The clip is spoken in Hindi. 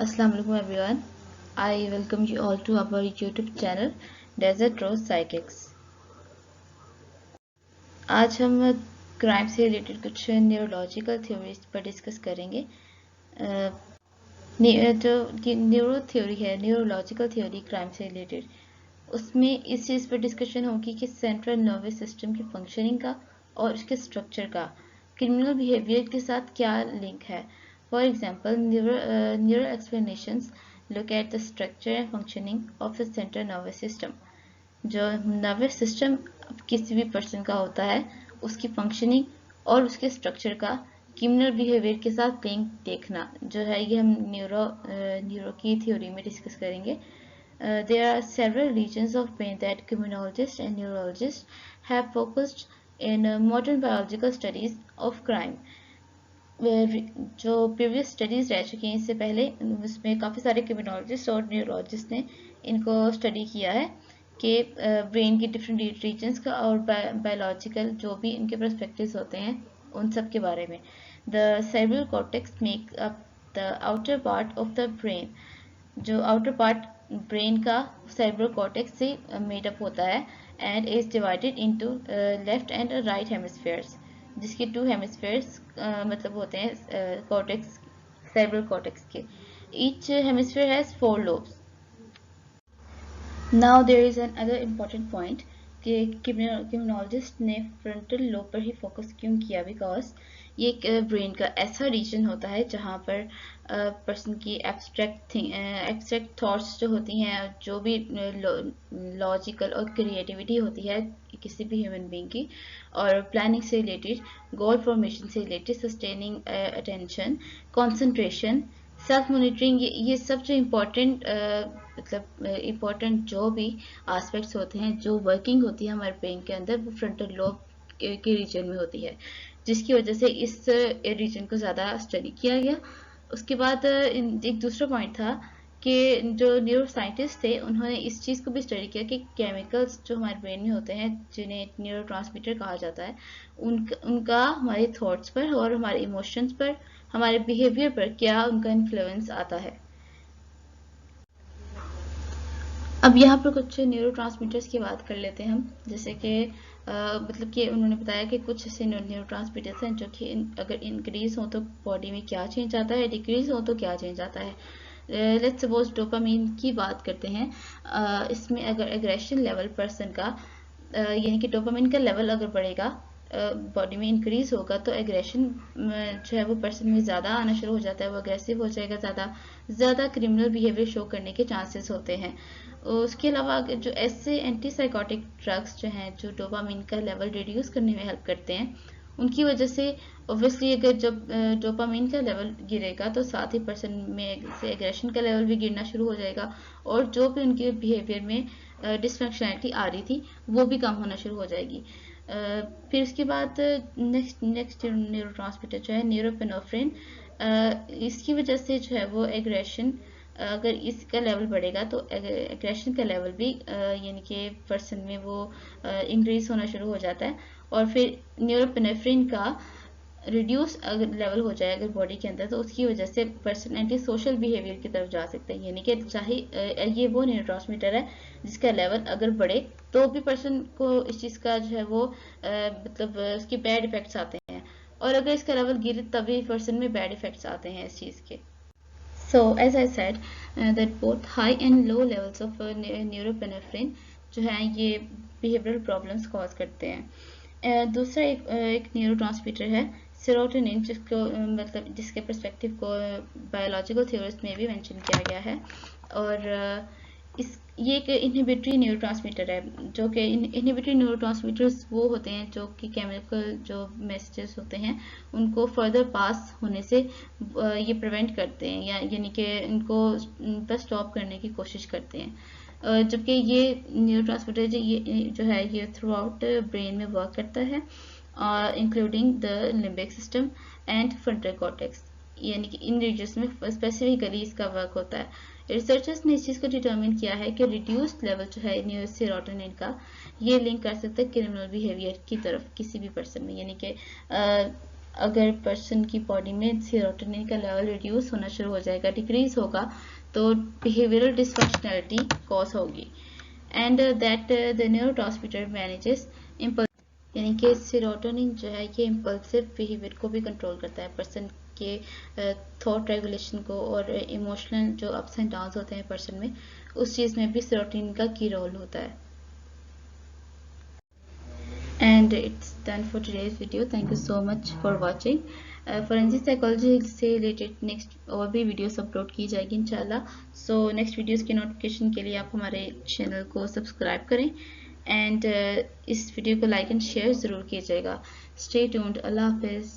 Assalamu alaikum everyone. I welcome you all to our YouTube channel Desert Rose Psychics. आज हम क्राइम से रिलेटेड कुछ न्यूरोलॉजिकल थ्योरीज पर डिस्कस करेंगे। जो न्यूरो थ्योरी है, न्यूरोलॉजिकल थ्योरी क्राइम से रिलेटेड, उसमें इस चीज़ पर डिस्कशन होगी कि सेंट्रल नर्वस सिस्टम की फंक्शनिंग का और उसके स्ट्रक्चर का क्रिमिनल बिहेवियर के साथ क्या लिंक है। For example, neuro explanations look at the structure and functioning of the central nervous system. जो नर्वस सिस्टम किसी भी पर्सन का होता है, उसकी फंक्शनिंग और उसके स्ट्रक्चर का क्रिमिनल बिहेवियर के साथ लिंक देखना जो है, ये हम न्यूरो की थ्योरी में डिस्कस करेंगे. There are several regions of brain that criminologists and neurologists have focused in modern biological studies of crime. जो प्रीवियस स्टडीज रह चुकी हैं इससे पहले, उसमें काफ़ी सारे क्रिमिनोलॉजिस्ट और न्यूरोलॉजिस्ट ने इनको स्टडी किया है कि ब्रेन की डिफरेंट रीजन्स का और बायोलॉजिकल जो भी इनके पर्सपेक्टिव्स होते हैं उन सब के बारे में. The cerebral cortex make up the outer part of the brain. जो आउटर पार्ट ब्रेन का सेरेब्रल कॉर्टेक्स से मेड अप होता है and is divided into left and right hemispheres, जिसके 2 हेमिस्फीयर्स मतलब होते हैं कॉर्टेक्स, सेरेब्रल कॉर्टेक्स के. Each hemisphere has 4 lobes. Now there is another important point कि क्रिमिनोलॉजिस्ट ने फ्रंटल लोब पर ही फोकस क्यों किया, बिकॉज ये एक ब्रेन का ऐसा रीजन होता है जहाँ पर पर्सन की एब्स्ट्रैक्ट थॉट्स जो होती हैं, जो भी लॉजिकल और क्रिएटिविटी होती है किसी भी ह्यूमन बीइंग की, और प्लानिंग से रिलेटेड, गोल फॉर्मेशन से related, sustaining attention, concentration, self monitoring, ये सब जो इम्पोर्टेंट मतलब इम्पोर्टेंट जो भी एस्पेक्ट्स होते हैं, जो वर्किंग होती है हमारे ब्रेन के अंदर, वो फ्रंटल लोब के रीजन में होती है, जिसकी वजह से इस रीजन को ज़्यादा स्टडी किया गया. उसके बाद एक दूसरा पॉइंट था कि जो न्यूरो साइंटिस्ट थे उन्होंने इस चीज़ को भी स्टडी किया कि केमिकल्स जो हमारे ब्रेन में होते हैं, जिन्हें न्यूरो ट्रांसमीटर कहा जाता है, उनका हमारे थॉट्स पर और हमारे इमोशंस पर, हमारे बिहेवियर पर क्या उनका इन्फ्लुएंस आता है. अब यहाँ पर कुछ न्यूरो ट्रांसमीटर्स की बात कर लेते हैं हम, जैसे कि मतलब कि उन्होंने बताया कि कुछ ऐसे न्यूरो ट्रांसमीटर्स हैं जो कि अगर इंक्रीज हो तो बॉडी में क्या चेंज आता है, डिक्रीज हो तो क्या चेंज आता है. लेट्स सपोज डोपामीन की बात करते हैं. इसमें अगर एग्रेशन लेवल पर्सन का यानी कि डोपामीन का लेवल अगर बढ़ेगा, बॉडी में इंक्रीज होगा, तो एग्रेशन जो है वो पर्सन में ज़्यादा आना शुरू हो जाता है, वो अग्रेसिव हो जाएगा, ज़्यादा क्रिमिनल बिहेवियर शो करने के चांसेस होते हैं. उसके अलावा जो ऐसे एंटीसाइकोटिक ड्रग्स जो हैं, जो डोपामीन का लेवल रिड्यूस करने में हेल्प करते हैं, उनकी वजह से ऑब्वियसली अगर जब डोपामीन का लेवल गिरेगा तो साथ ही पर्सन में से एग्रेशन का लेवल भी गिरना शुरू हो जाएगा, और जो भी उनके बिहेवियर में डिसफंक्शनैलिटी आ रही थी वो भी कम होना शुरू हो जाएगी. फिर उसके बाद नेक्स्ट न्यूरोट्रांसमीटर जो है न्यूरोपेनेफ्रिन, इसकी वजह से जो है वो एग्रेशन, अगर इसका लेवल बढ़ेगा तो एग्रेशन का लेवल भी यानी कि पर्सन में वो इंक्रीज होना शुरू हो जाता है. और फिर न्यूरोपेनेफ्रिन का रिड्यूस अगर लेवल हो जाए अगर बॉडी के अंदर, तो उसकी वजह से पर्सन एंटी सोशल बिहेवियर की तरफ जा सकता है. यानी कि चाहे ये वो न्यूरोट्रांसमीटर है जिसका लेवल अगर बढ़े तो भी पर्सन को इस चीज़ का जो है वो मतलब उसकी बैड इफेक्ट्स आते हैं, और अगर इसका लेवल गिरे तभी पर्सन में बैड इफेक्ट्स आते हैं इस चीज़ के. So as I said that both high and low levels of neuropinephrine जो है ये behavioral problems cause करते हैं. दूसरा एक न्यूरोट्रांसमीटर है सेरोटोनिन, जिसको मतलब जिसके पर्सपेक्टिव को बायोलॉजिकल थ्योरिस्ट में भी मेंशन किया गया है, और ये एक इनहिबिटरी न्यूरोट्रांसमीटर है. जो कि इनहिबिटरी न्यूरोट्रांसमीटर्स वो होते हैं जो कि केमिकल जो मैसेजेस होते हैं उनको फर्दर पास होने से ये प्रिवेंट करते हैं, या यानी कि इनको बस स्टॉप करने की कोशिश करते हैं. जबकि ये न्यूरोट्रांसमीटर जो है ये थ्रू आउट ब्रेन में वर्क करता है, including the limbic system and frontal cortex, यानी कि इन रीजन्स में स्पेसिफिकली इसका वर्क होता है. रिसर्चर्स ने इस चीज़ को डिटर्मिन किया है कि रिड्यूस्ड लेवल जो है सेरोटोनिन का, ये लिंक कर सकते हैं क्रिमिनल बिहेवियर की तरफ किसी भी पर्सन में. यानी कि अगर पर्सन की बॉडी में सेरोटोनिन का लेवल रिड्यूस होना शुरू हो जाएगा, डिक्रीज होगा, तो बिहेवियरल डिसफंक्शनैलिटी कॉज होगी। And that the neurotransmitter manages impulse, यानी कि सेरोटोनिन जो है ये इम्पल्सिव बिहेवियर को भी कंट्रोल करता है, पर्सन के थॉट रेगुलेशन को, और इमोशनल जो अप्स एंड डाउन्स होते हैं पर्सन में, उस चीज़ में भी सेरोटोनिन का की रोल होता है। And it's done for today's video. Thank you so much for watching. Forensic psychology से रिलेटेड नेक्स्ट और भी वीडियोस अपलोड की जाएगी इंशाल्लाह। सो नेक्स्ट वीडियोस की नोटिफिकेशन के लिए आप हमारे चैनल को सब्सक्राइब करें, एंड इस वीडियो को लाइक एंड शेयर ज़रूर कीजिएगा। Stay tuned. अल्लाह हाफिज़।